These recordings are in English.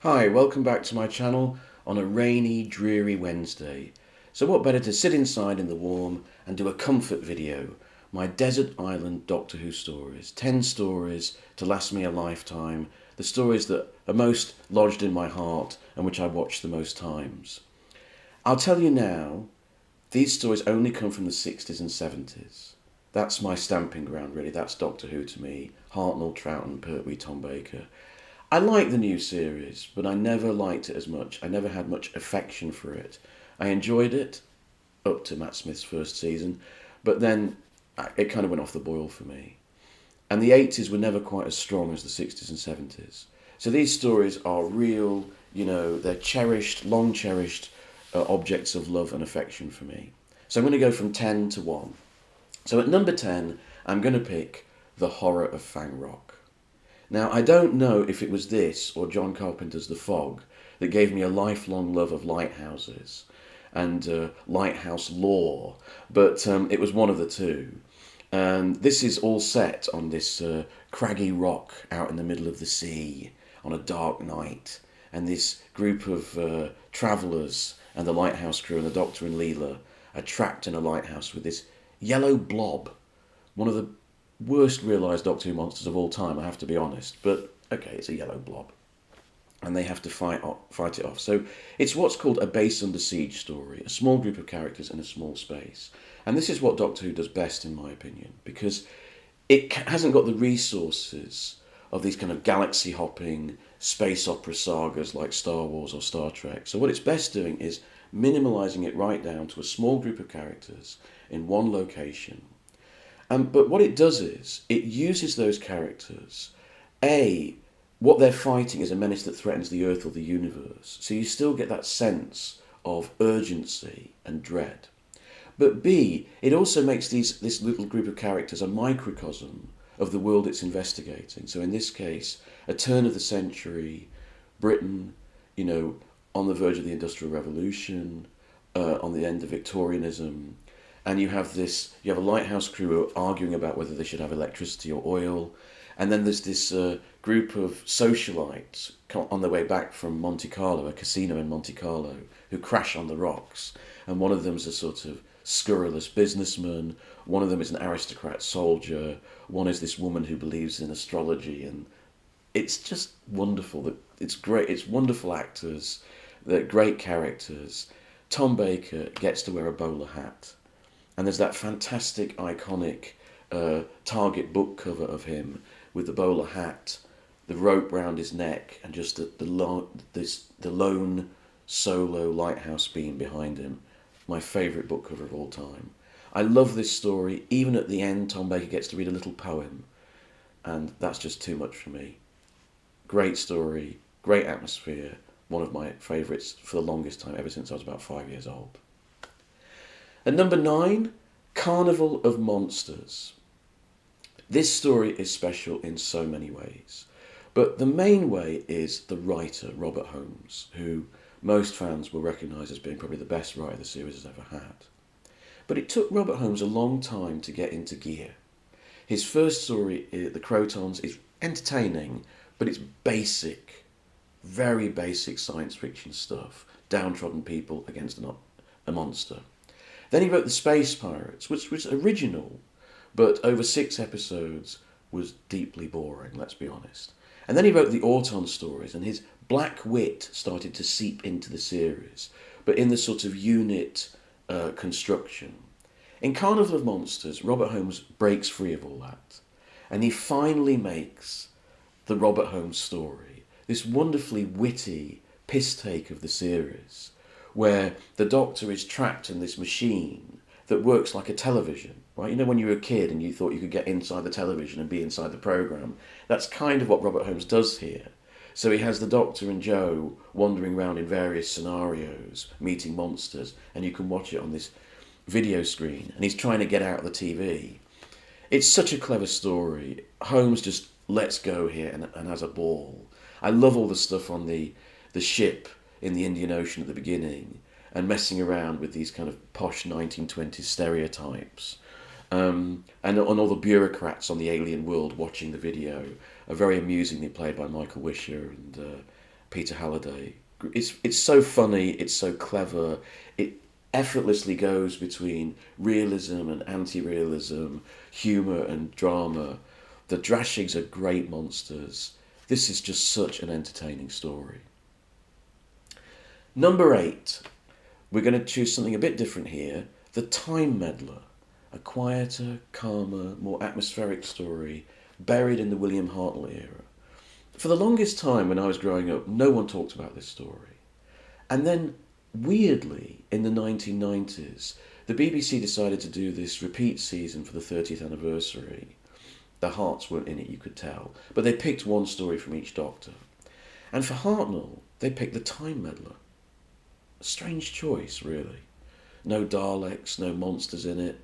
Hi, welcome back to my channel on a rainy, dreary Wednesday. So what better to sit inside in the warm and do a comfort video, my desert island Doctor Who stories. 10 stories to last me a lifetime, the stories that are most lodged in my heart and which I watch the most times. I'll tell you now, these stories only come from the 60s and 70s. That's my stamping ground, really. That's Doctor Who to me. Hartnell, Troughton, Pertwee, Tom Baker. I like the new series, but I never liked it as much. I never had much affection for it. I enjoyed it up to Matt Smith's first season, but then it kind of went off the boil for me. And the 80s were never quite as strong as the 60s and 70s. So these stories are real, they're cherished, long cherished objects of love and affection for me. So I'm going to go from 10 to 1. So at number 10, I'm going to pick The Horror of Fang Rock. Now, I don't know if it was this or John Carpenter's The Fog that gave me a lifelong love of lighthouses and lighthouse lore, but it was one of the two. And this is all set on this craggy rock out in the middle of the sea on a dark night. And this group of travellers and the lighthouse crew and the Doctor and Leela are trapped in a lighthouse with this yellow blob, one of the worst realised Doctor Who monsters of all time, I have to be honest. But okay, it's a yellow blob. And they have to fight it off. So it's what's called a base under siege story, a small group of characters in a small space. And this is what Doctor Who does best, in my opinion, because it hasn't got the resources of these kind of galaxy hopping space opera sagas like Star Wars or Star Trek. So what it's best doing is minimalising it right down to a small group of characters in one location. But what it does is, it uses those characters. What they're fighting is a menace that threatens the Earth or the universe. So you still get that sense of urgency and dread. But B, it also makes this little group of characters a microcosm of the world it's investigating. So in this case, a turn of the century, Britain, on the verge of the Industrial Revolution, on the end of Victorianism, and you have a lighthouse crew arguing about whether they should have electricity or oil, and then there's this group of socialites on their way back from Monte Carlo, a casino in Monte Carlo, who crash on the rocks, and one of them's a sort of scurrilous businessman, one of them is an aristocrat soldier, one is this woman who believes in astrology, and it's just wonderful. That it's great. It's wonderful actors, they're great characters. Tom Baker gets to wear a bowler hat. And there's that fantastic, iconic Target book cover of him with the bowler hat, the rope round his neck, and just the lone solo lighthouse beam behind him. My favourite book cover of all time. I love this story. Even at the end, Tom Baker gets to read a little poem, and that's just too much for me. Great story, great atmosphere. One of my favourites for the longest time, ever since I was about 5 years old. At number 9, Carnival of Monsters. This story is special in so many ways, but the main way is the writer, Robert Holmes, who most fans will recognise as being probably the best writer the series has ever had. But it took Robert Holmes a long time to get into gear. His first story, The Crotons, is entertaining, but it's basic, very basic science fiction stuff. Downtrodden people against a monster. Then he wrote The Space Pirates, which was original, but over 6 episodes was deeply boring, let's be honest. And then he wrote the Auton stories, and his black wit started to seep into the series, but in the sort of unit construction. In Carnival of Monsters, Robert Holmes breaks free of all that, and he finally makes the Robert Holmes story, this wonderfully witty piss-take of the series, where the Doctor is trapped in this machine that works like a television, right? When you were a kid and you thought you could get inside the television and be inside the programme, that's kind of what Robert Holmes does here. So he has the Doctor and Joe wandering around in various scenarios, meeting monsters, and you can watch it on this video screen, and he's trying to get out of the TV. It's such a clever story. Holmes just lets go here and has a ball. I love all the stuff on the ship in the Indian Ocean at the beginning, and messing around with these kind of posh 1920s stereotypes. And all the bureaucrats on the alien world watching the video are very amusingly played by Michael Wisher, Peter Halliday. It's so funny, it's so clever, it effortlessly goes between realism and anti-realism, humour and drama. The Drashigs are great monsters. This is just such an entertaining story. Number 8, we're going to choose something a bit different here. The Time Meddler, a quieter, calmer, more atmospheric story buried in the William Hartnell era. For the longest time when I was growing up, no one talked about this story. And then, weirdly, in the 1990s, the BBC decided to do this repeat season for the 30th anniversary. The Hearts weren't in it, you could tell, but they picked one story from each Doctor. And for Hartnell, they picked the Time Meddler. A strange choice, really. No Daleks, no monsters in it.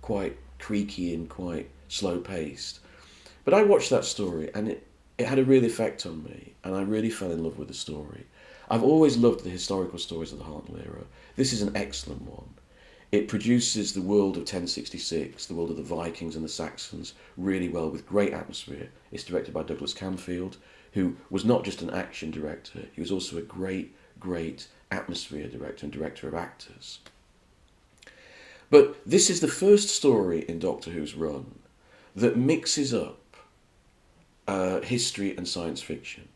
Quite creaky and quite slow-paced. But I watched that story and it had a real effect on me, and I really fell in love with the story. I've always loved the historical stories of the Hartnell era. This is an excellent one. It produces the world of 1066, the world of the Vikings and the Saxons, really well with great atmosphere. It's directed by Douglas Camfield, who was not just an action director, he was also a great, great atmosphere director and director of actors. But this is the first story in Doctor Who's run that mixes up history and science fiction.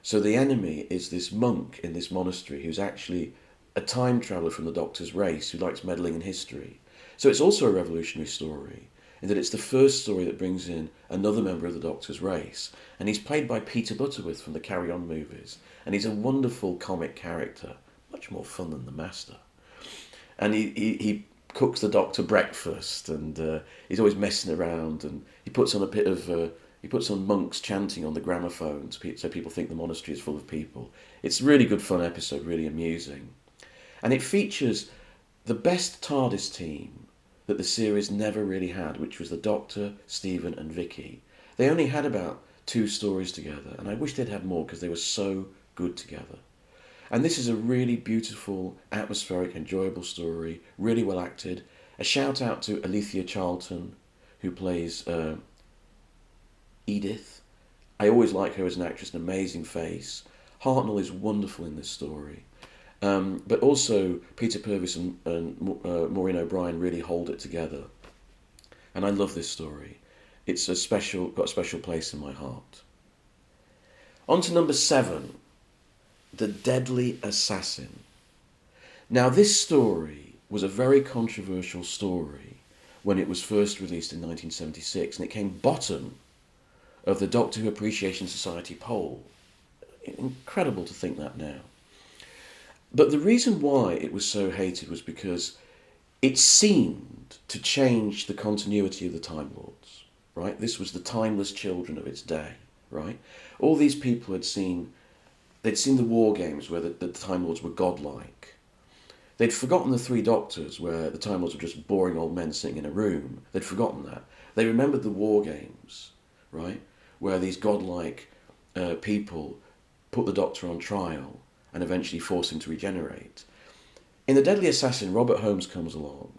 So the enemy is this monk in this monastery who's actually a time traveller from the Doctor's race who likes meddling in history. So it's also a revolutionary story in that it's the first story that brings in another member of the Doctor's race. And he's played by Peter Butterworth from the Carry On movies. And he's a wonderful comic character, much more fun than the Master. And he cooks the Doctor breakfast, and he's always messing around, and he puts on a bit of... he puts on monks chanting on the gramophone so people think the monastery is full of people. It's a really good fun episode, really amusing. And it features the best TARDIS team that the series never really had, which was the Doctor, Stephen and Vicky. They only had about 2 stories together, and I wish they'd had more because they were so good together. And this is a really beautiful, atmospheric, enjoyable story, really well acted. A shout out to Alethea Charlton, who plays Edith. I always like her as an actress, an amazing face. Hartnell is wonderful in this story. But also Peter Purves and Maureen O'Brien really hold it together. And I love this story. It's got a special place in my heart. On to number 7, The Deadly Assassin. Now this story was a very controversial story when it was first released in 1976, and it came bottom of the Doctor Who Appreciation Society poll. Incredible to think that now. But the reason why it was so hated was because it seemed to change the continuity of the Time Lords, right? This was the timeless children of its day, right? All these people they'd seen the war games where the Time Lords were godlike. They'd forgotten the 3 Doctors where the Time Lords were just boring old men sitting in a room. They'd forgotten that. They remembered the war games, right? Where these godlike people put the Doctor on trial and eventually force him to regenerate. In The Deadly Assassin, Robert Holmes comes along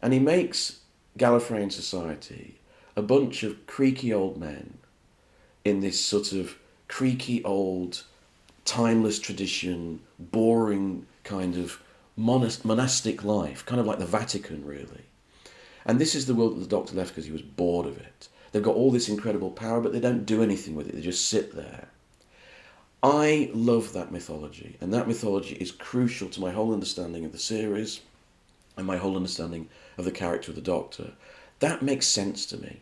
and he makes Gallifreyan society a bunch of creaky old men in this sort of creaky old, timeless tradition, boring kind of monastic life, kind of like the Vatican, really. And this is the world that the Doctor left because he was bored of it. They've got all this incredible power, but they don't do anything with it. They just sit there. I love that mythology, and that mythology is crucial to my whole understanding of the series and my whole understanding of the character of the Doctor. That makes sense to me.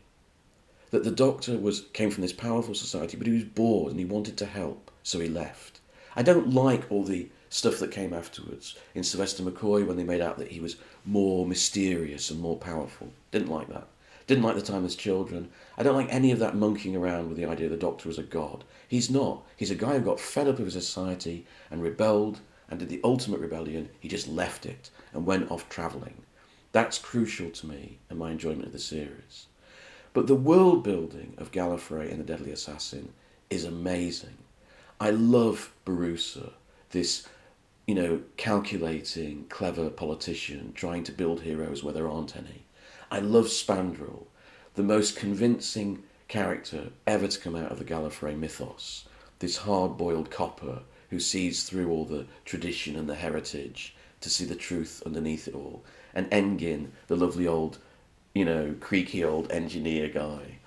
That the Doctor came from this powerful society, but he was bored and he wanted to help, so he left. I don't like all the stuff that came afterwards in Sylvester McCoy when they made out that he was more mysterious and more powerful. Didn't like that. Didn't like the Timeless Children. I don't like any of that monkeying around with the idea the Doctor was a god. He's not. He's a guy who got fed up with his society and rebelled and did the ultimate rebellion. He just left it and went off travelling. That's crucial to me and my enjoyment of the series. But the world building of Gallifrey and the Deadly Assassin is amazing. I love Barusa, this, calculating, clever politician trying to build heroes where there aren't any. I love Spandrel, the most convincing character ever to come out of the Gallifrey mythos. this hard-boiled copper who sees through all the tradition and the heritage to see the truth underneath it all. And Engin, the lovely old, creaky old engineer guy.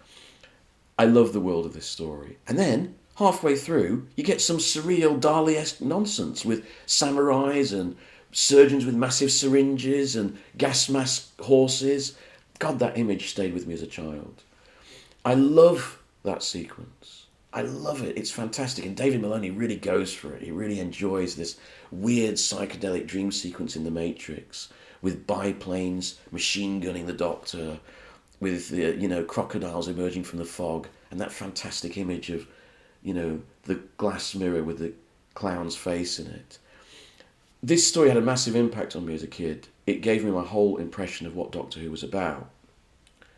I love the world of this story. And then, halfway through, you get some surreal Dali-esque nonsense with samurais and surgeons with massive syringes and gas mask horses. God, that image stayed with me as a child. I love that sequence. I love it. It's fantastic. And David Maloney really goes for it. He really enjoys this weird psychedelic dream sequence in The Matrix with biplanes machine gunning the Doctor, with the crocodiles emerging from the fog, and that fantastic image of the glass mirror with the clown's face in it. This story had a massive impact on me as a kid. It gave me my whole impression of what Doctor Who was about.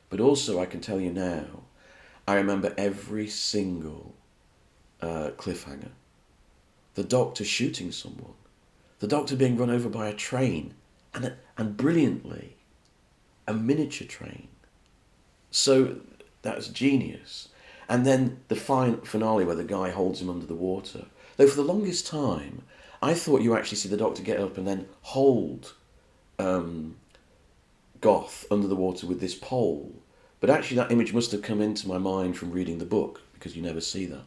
But also, I can tell you now, I remember every single cliffhanger. The Doctor shooting someone. The Doctor being run over by a train. And brilliantly, a miniature train. So that's genius. And then the finale where the guy holds him under the water. Though for the longest time, I thought you actually see the Doctor get up and then hold Goth under the water with this pole. But actually that image must have come into my mind from reading the book, because you never see that.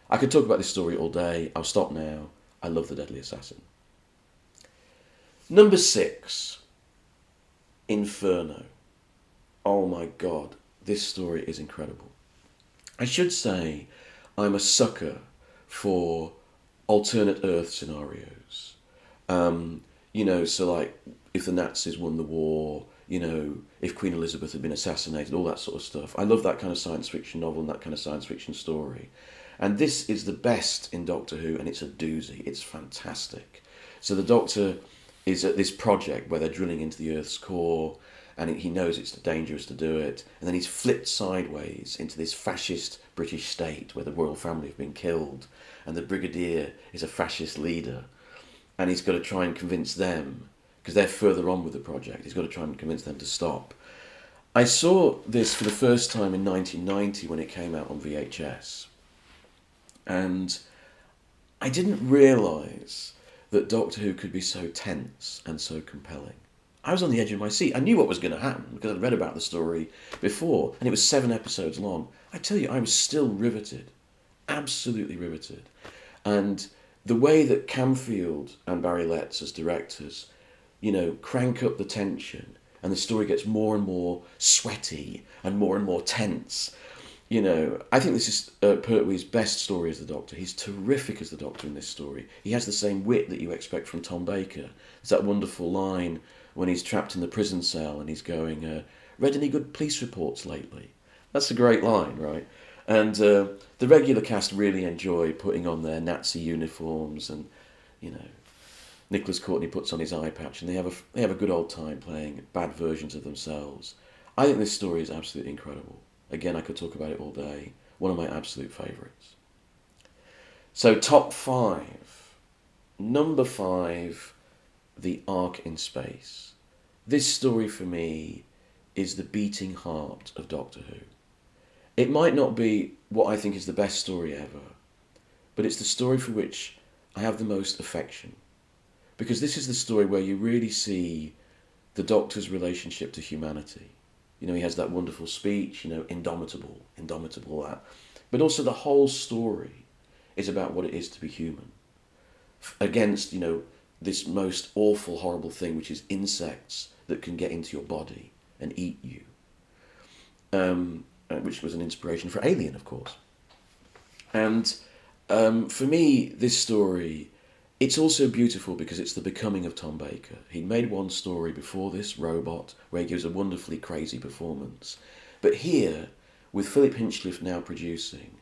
I could talk about this story all day. I'll stop now. I love The Deadly Assassin. Number 6, Inferno. Oh my God, this story is incredible. I should say I'm a sucker for alternate Earth scenarios. So like if the Nazis won the war, if Queen Elizabeth had been assassinated, all that sort of stuff. I love that kind of science fiction novel and that kind of science fiction story. And this is the best in Doctor Who, and it's a doozy. It's fantastic. So the Doctor is at this project where they're drilling into the Earth's core, and he knows it's dangerous to do it, and then he's flipped sideways into this fascist British state where the royal family have been killed, and the Brigadier is a fascist leader, and he's got to try and convince them, because they're further on with the project, he's got to try and convince them to stop. I saw this for the first time in 1990 when it came out on VHS, and I didn't realise that Doctor Who could be so tense and so compelling. I was on the edge of my seat. I knew what was going to happen because I'd read about the story before, and it was 7 episodes long. I tell you, I was still riveted, absolutely riveted. And the way that Camfield and Barry Letts as directors, crank up the tension, and the story gets more and more sweaty and more tense. I think this is Pertwee's best story as the Doctor. He's terrific as the Doctor in this story. He has the same wit that you expect from Tom Baker. There's that wonderful line when he's trapped in the prison cell and he's going, read any good police reports lately? That's a great line, right? And the regular cast really enjoy putting on their Nazi uniforms, and, Nicholas Courtney puts on his eye patch, and they have a good old time playing bad versions of themselves. I think this story is absolutely incredible. Again, I could talk about it all day. One of my absolute favourites. So, top 5. Number 5, The Ark in Space. This story for me is the beating heart of Doctor Who. It might not be what I think is the best story ever, but it's the story for which I have the most affection. Because this is the story where you really see the Doctor's relationship to humanity. He has that wonderful speech, indomitable, that. But also the whole story is about what it is to be human. Against, this most awful, horrible thing, which is insects that can get into your body and eat you. Which was an inspiration for Alien, of course. And for me, this story, it's also beautiful because it's the becoming of Tom Baker. He'd made one story before this, Robot, where he gives a wonderfully crazy performance. But here, with Philip Hinchcliffe now producing,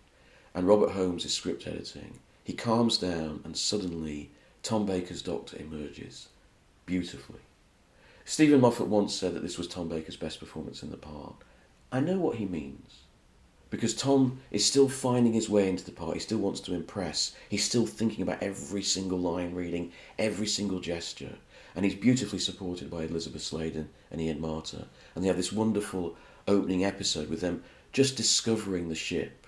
and Robert Holmes is script editing, he calms down and suddenly Tom Baker's Doctor emerges beautifully. Stephen Moffat once said that this was Tom Baker's best performance in the part. I know what he means. Because Tom is still finding his way into the part. He still wants to impress. He's still thinking about every single line reading, every single gesture. And he's beautifully supported by Elizabeth Sladen and Ian Marter. And they have this wonderful opening episode with them just discovering the ship.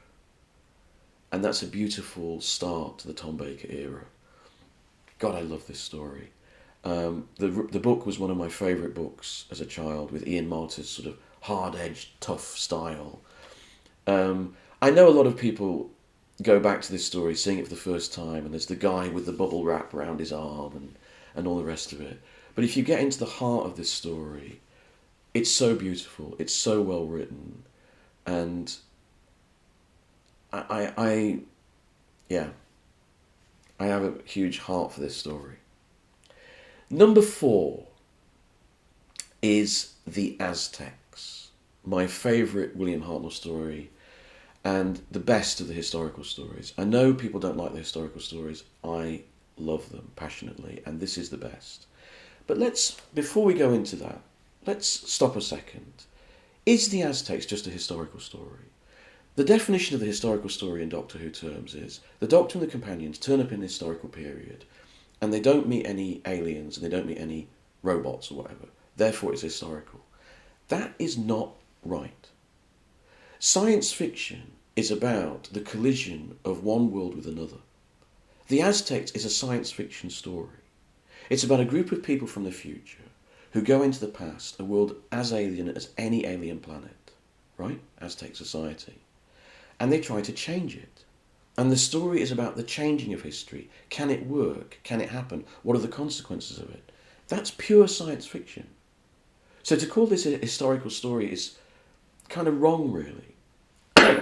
And that's a beautiful start to the Tom Baker era. God, I love this story. The book was one of my favourite books as a child, with Ian Marter's sort of hard-edged, tough style. I know a lot of people go back to this story, seeing it for the first time, and there's the guy with the bubble wrap around his arm and all the rest of it. But if you get into the heart of this story, it's so beautiful, it's so well written, and yeah, I have a huge heart for this story. Number 4 is The Aztecs, my favourite William Hartnell story, and the best of the historical stories. I know people don't like the historical stories. I love them passionately, and this is the best. But before we go into that, let's stop a second. Is The Aztecs just a historical story? The definition of the historical story in Doctor Who terms is the Doctor and the companions turn up in a historical period, and they don't meet any aliens, and they don't meet any robots or whatever. Therefore, it's historical. That is not right. Science fiction is about the collision of one world with another. The Aztecs is a science fiction story. It's about a group of people from the future who go into the past, a world as alien as any alien planet, right? Aztec society. And they try to change it. And the story is about the changing of history. Can it work? Can it happen? What are the consequences of it? That's pure science fiction. So to call this a historical story is kind of wrong, really.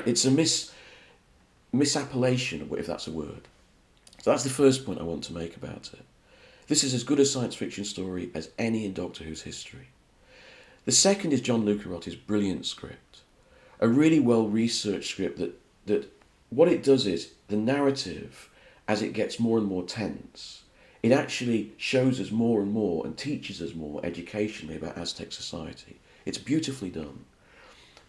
It's a misappellation, if that's a word. So that's the first point I want to make about it. This is as good a science fiction story as any in Doctor Who's history. The second is John Lucarotti's brilliant script. A really well-researched script that what it does is, the narrative, as it gets more and more tense, it actually shows us more and more and teaches us more educationally about Aztec society. It's beautifully done.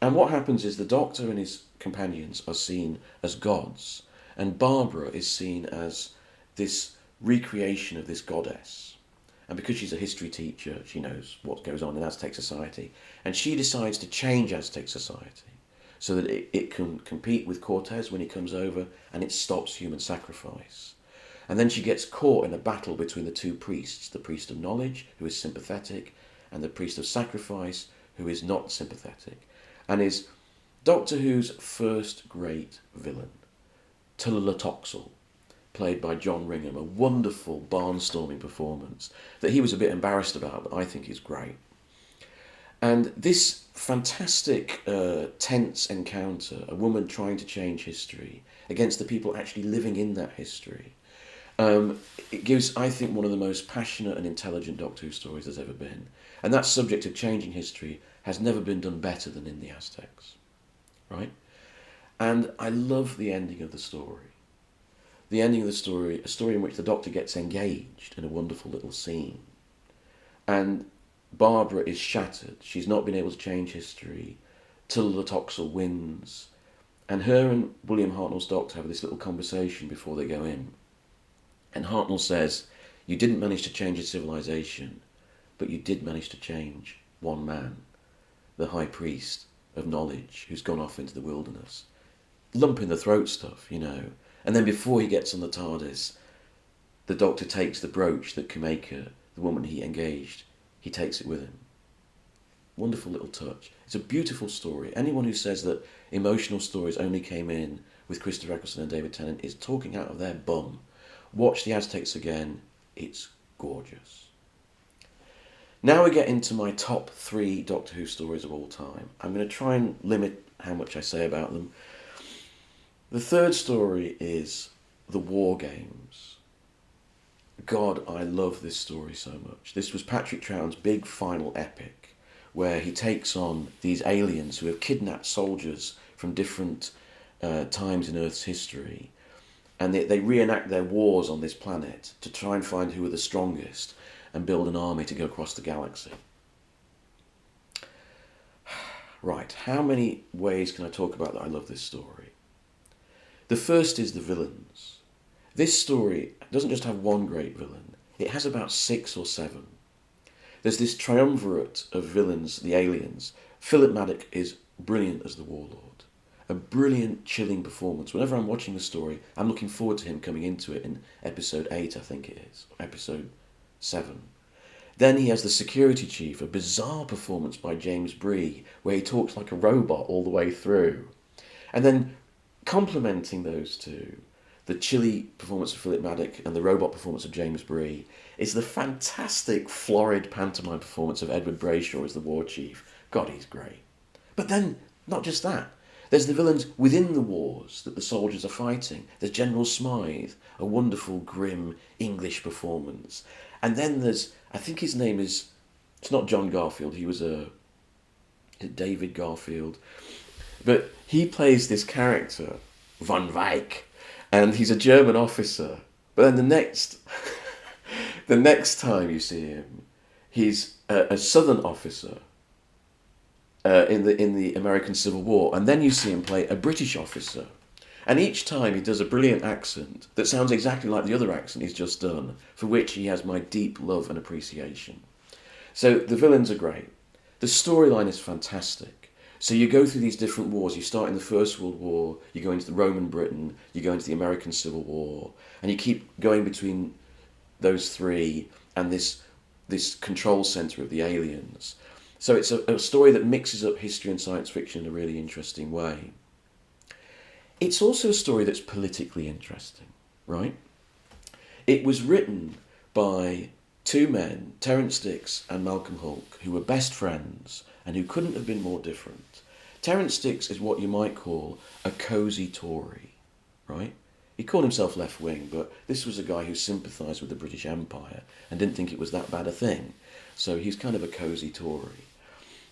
And what happens is the Doctor and his companions are seen as gods, and Barbara is seen as this recreation of this goddess. And because she's a history teacher, she knows what goes on in Aztec society, and she decides to change Aztec society so that it can compete with Cortez when he comes over, and it stops human sacrifice. And then she gets caught in a battle between the two priests, the priest of knowledge, who is sympathetic, and the priest of sacrifice, who is not sympathetic, and is Doctor Who's first great villain, Tulatoxel, played by John Ringham, a wonderful barnstorming performance that he was a bit embarrassed about, but I think is great. And this fantastic, tense encounter, a woman trying to change history against the people actually living in that history, it gives, I think, one of the most passionate and intelligent Doctor Who stories there's ever been. And that subject of changing history has never been done better than in The Aztecs, right? And I love the ending of the story. The ending of the story, a story in which the Doctor gets engaged in a wonderful little scene. And Barbara is shattered. She's not been able to change history. Tulatoxel wins. And her and William Hartnell's Doctor have this little conversation before they go in. And Hartnell says, "You didn't manage to change a civilization, but you did manage to change one man, the High Priest of Knowledge, who's gone off into the wilderness." Lump in the throat stuff, you know. And then before he gets on the TARDIS, the Doctor takes the brooch that Kameka, the woman he engaged, he takes it with him. Wonderful little touch. It's a beautiful story. Anyone who says that emotional stories only came in with Christopher Eccleston and David Tennant is talking out of their bum. Watch The Aztecs again. It's gorgeous. Now we get into my top 3 Doctor Who stories of all time. I'm going to try and limit how much I say about them. The third story is The War Games. God, I love this story so much. This was Patrick Troughton's big final epic, where he takes on these aliens who have kidnapped soldiers from different times in Earth's history, and they reenact their wars on this planet to try and find who are the strongest and build an army to go across the galaxy. Right, how many ways can I talk about that I love this story? The first is the villains. This story doesn't just have one great villain, it has about 6 or 7. There's this triumvirate of villains, the aliens. Philip Maddock is brilliant as the Warlord. a brilliant, chilling performance. Whenever I'm watching the story, I'm looking forward to him coming into it in episode 8, I think it is, or episode 7. Then he has the security chief, a bizarre performance by James Bree, where he talks like a robot all the way through. And then complementing those two, the chilly performance of Philip Maddock and the robot performance of James Bree, is the fantastic florid pantomime performance of Edward Brayshaw as the war chief. God, he's great. But then, not just that. There's the villains within the wars that the soldiers are fighting. There's General Smythe, a wonderful, grim English performance. And then there's, I think his name is, it's not John Garfield, he was David Garfield. But he plays this character, Von Weich, and he's a German officer. But then the next time you see him, he's a Southern officer in the American Civil War, and then you see him play a British officer. And each time he does a brilliant accent that sounds exactly like the other accent he's just done, for which he has my deep love and appreciation. So the villains are great. The storyline is fantastic. So you go through these different wars. You start in the First World War, you go into the Roman Britain, you go into the American Civil War, and you keep going between those three and this control centre of the aliens. So it's a story that mixes up history and science fiction in a really interesting way. It's also a story that's politically interesting, right? It was written by two men, Terence Dicks and Malcolm Hulke, who were best friends and who couldn't have been more different. Terence Dicks is what you might call a cosy Tory, right? He called himself left-wing, but this was a guy who sympathised with the British Empire and didn't think it was that bad a thing. So he's kind of a cosy Tory.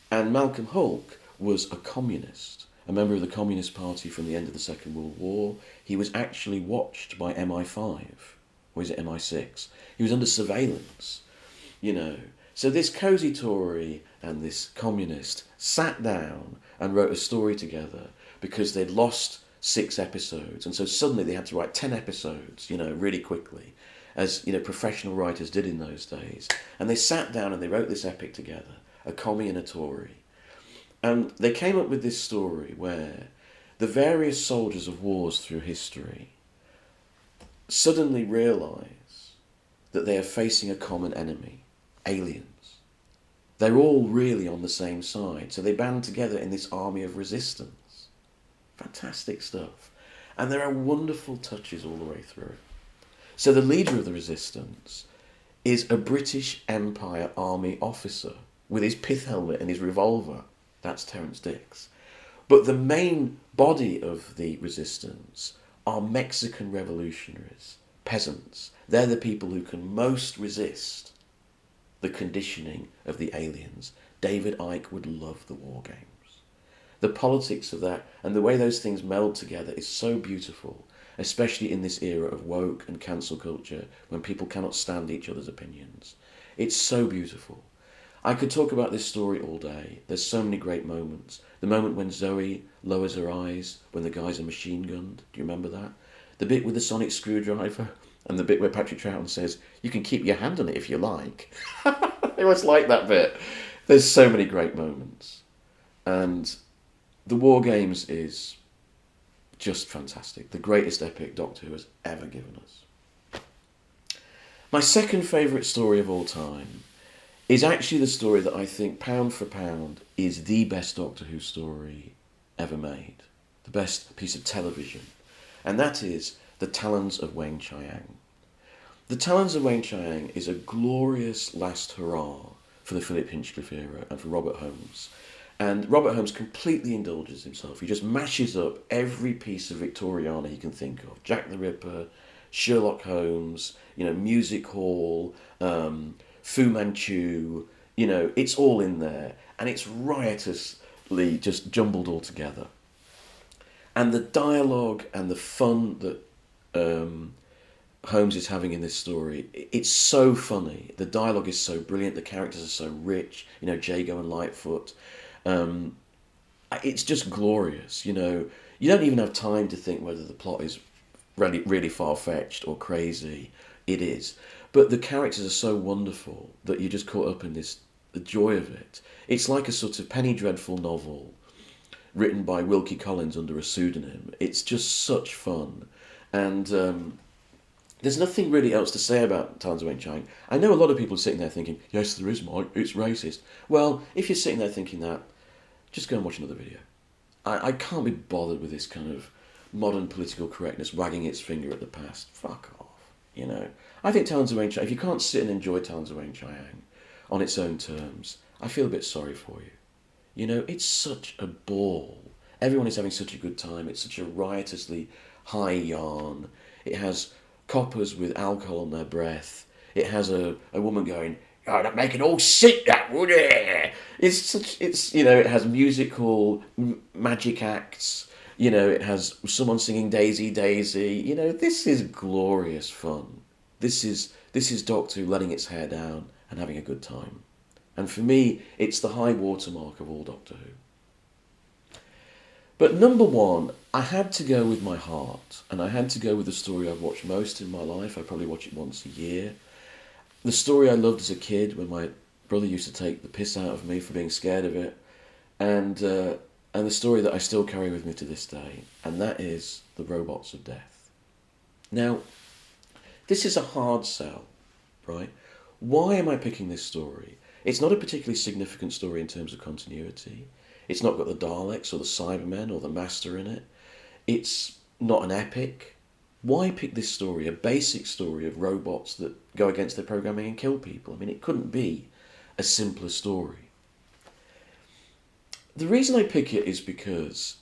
And Malcolm Hulke was a communist, a member of the Communist Party from the end of the Second World War. He was actually watched by MI5, or is it MI6? He was under surveillance, you know. So this cosy Tory and this communist sat down and wrote a story together because they'd lost 6 episodes, and so suddenly they had to write 10 episodes, you know, really quickly, as, you know, professional writers did in those days. And they sat down and they wrote this epic together, a commie and a Tory. And they came up with this story where the various soldiers of wars through history suddenly realise that they are facing a common enemy, aliens. They're all really on the same side, so they band together in this army of resistance. Fantastic stuff. And there are wonderful touches all the way through. So the leader of the resistance is a British Empire army officer with his pith helmet and his revolver. That's Terence Dicks. But the main body of the resistance are Mexican revolutionaries, peasants. They're the people who can most resist the conditioning of the aliens. David Icke would love the war games. The politics of that and the way those things meld together is so beautiful, especially in this era of woke and cancel culture when people cannot stand each other's opinions. It's so beautiful. I could talk about this story all day. There's so many great moments. The moment when Zoe lowers her eyes when the guys are machine gunned. Do you remember that? The bit with the sonic screwdriver and the bit where Patrick Troughton says, "You can keep your hand on it if you like." I always like that bit. There's so many great moments. And the War Games is just fantastic. The greatest epic Doctor Who has ever given us. My second favourite story of all time is actually the story that I think, pound for pound, is the best Doctor Who story ever made. The best piece of television. And that is The Talons of Wang Chiang. The Talons of Wang Chiang is a glorious last hurrah for the Philip Hinchcliffe era and for Robert Holmes. And Robert Holmes completely indulges himself. He just mashes up every piece of Victoriana he can think of. Jack the Ripper, Sherlock Holmes, you know, Music Hall, Fu Manchu, you know, it's all in there. And it's riotously just jumbled all together. And the dialogue and the fun that Holmes is having in this story, it's so funny. The dialogue is so brilliant. The characters are so rich. You know, Jago and Lightfoot. It's just glorious, you know. You don't even have time to think whether the plot is really, really far-fetched or crazy. It is. But the characters are so wonderful that you're just caught up in the joy of it. It's like a sort of Penny Dreadful novel written by Wilkie Collins under a pseudonym. It's just such fun. And there's nothing really else to say about Talons of Chiang. I know a lot of people are sitting there thinking, yes, there is, Mike, it's racist. Well, if you're sitting there thinking that, just go and watch another video. I can't be bothered with this kind of modern political correctness wagging its finger at the past. Fuck off, you know. I think Talons of Chiang, if you can't sit and enjoy Talons of Chiang on its own terms, I feel a bit sorry for you. You know, it's such a ball. Everyone is having such a good time. It's such a riotously high yarn. It has coppers with alcohol on their breath. It has a woman going, "Oh, that'd make it all sick, that would it?" You know, it has musical magic acts. You know, it has someone singing Daisy, Daisy. You know, this is glorious fun. This is Doctor Who letting its hair down and having a good time. And for me, it's the high watermark of all Doctor Who. But number one, I had to go with my heart, and I had to go with the story I've watched most in my life. I probably watch it once a year. The story I loved as a kid when my brother used to take the piss out of me for being scared of it, and the story that I still carry with me to this day, and that is The Robots of Death. Now, this is a hard sell, right? Why am I picking this story? It's not a particularly significant story in terms of continuity. It's not got the Daleks or the Cybermen or the Master in it. It's not an epic. Why pick this story, a basic story of robots that go against their programming and kill people? I mean, it couldn't be a simpler story. The reason I pick it is because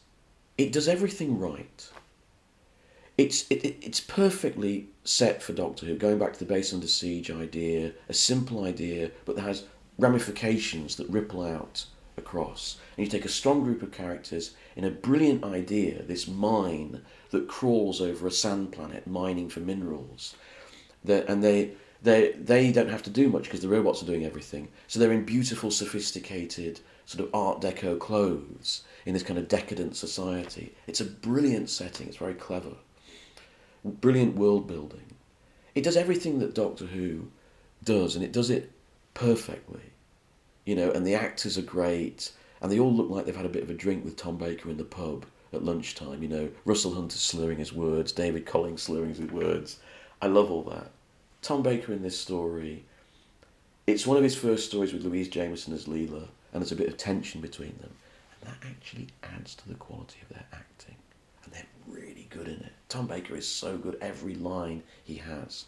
it does everything right. It's perfectly set for Doctor Who, going back to the base under siege idea, a simple idea, but that has ramifications that ripple out across. And you take a strong group of characters in a brilliant idea, this mine that crawls over a sand planet, mining for minerals. And they don't have to do much because the robots are doing everything. So they're in beautiful, sophisticated, sort of Art Deco clothes in this kind of decadent society. It's a brilliant setting. It's very clever. Brilliant world building. It does everything that Doctor Who does, and it does it perfectly. You know, and the actors are great, and they all look like they've had a bit of a drink with Tom Baker in the pub at lunchtime. You know, Russell Hunter slurring his words, David Collings slurring his words. I love all that. Tom Baker in this story, it's one of his first stories with Louise Jameson as Leela, and there's a bit of tension between them. And that actually adds to the quality of their acting. And they're really good in it. Tom Baker is so good, every line he has.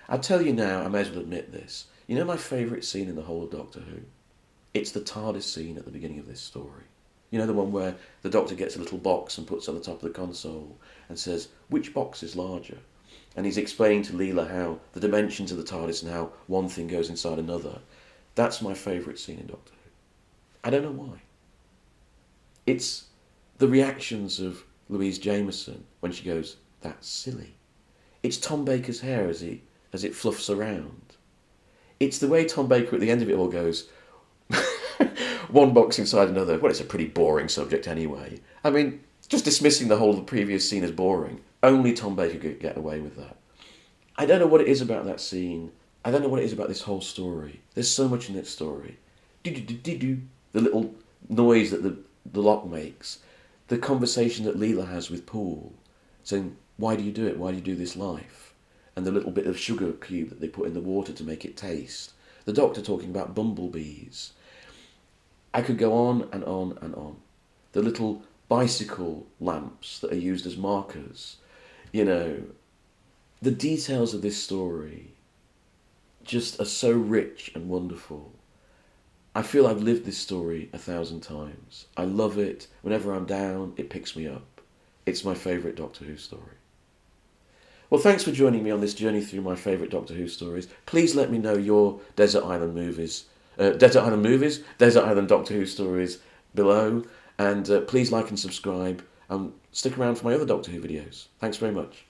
I'll tell you now, I may as well admit this. You know my favourite scene in the whole of Doctor Who? It's the TARDIS scene at the beginning of this story. You know, the one where the Doctor gets a little box and puts it on the top of the console and says, which box is larger? And he's explaining to Leela how the dimensions of the TARDIS and how one thing goes inside another. That's my favourite scene in Doctor Who. I don't know why. It's the reactions of Louise Jameson when she goes, that's silly. It's Tom Baker's hair as it fluffs around. It's the way Tom Baker at the end of it all goes, one box inside another. Well, it's a pretty boring subject anyway. I mean, just dismissing the whole of the previous scene as boring. Only Tom Baker could get away with that. I don't know what it is about that scene. I don't know what it is about this whole story. There's so much in this story. Do-do-do-do-do. The little noise that the lock makes. The conversation that Leela has with Paul, saying, why do you do it? Why do you do this life? And the little bit of sugar cube that they put in the water to make it taste. The Doctor talking about bumblebees. I could go on and on and on. The little bicycle lamps that are used as markers. You know, the details of this story just are so rich and wonderful. I feel I've lived this story 1,000 times. I love it. Whenever I'm down, it picks me up. It's my favourite Doctor Who story. Well, thanks for joining me on this journey through my favourite Doctor Who stories. Please let me know your Desert Island Doctor Who stories below. And please like and subscribe. And stick around for my other Doctor Who videos. Thanks very much.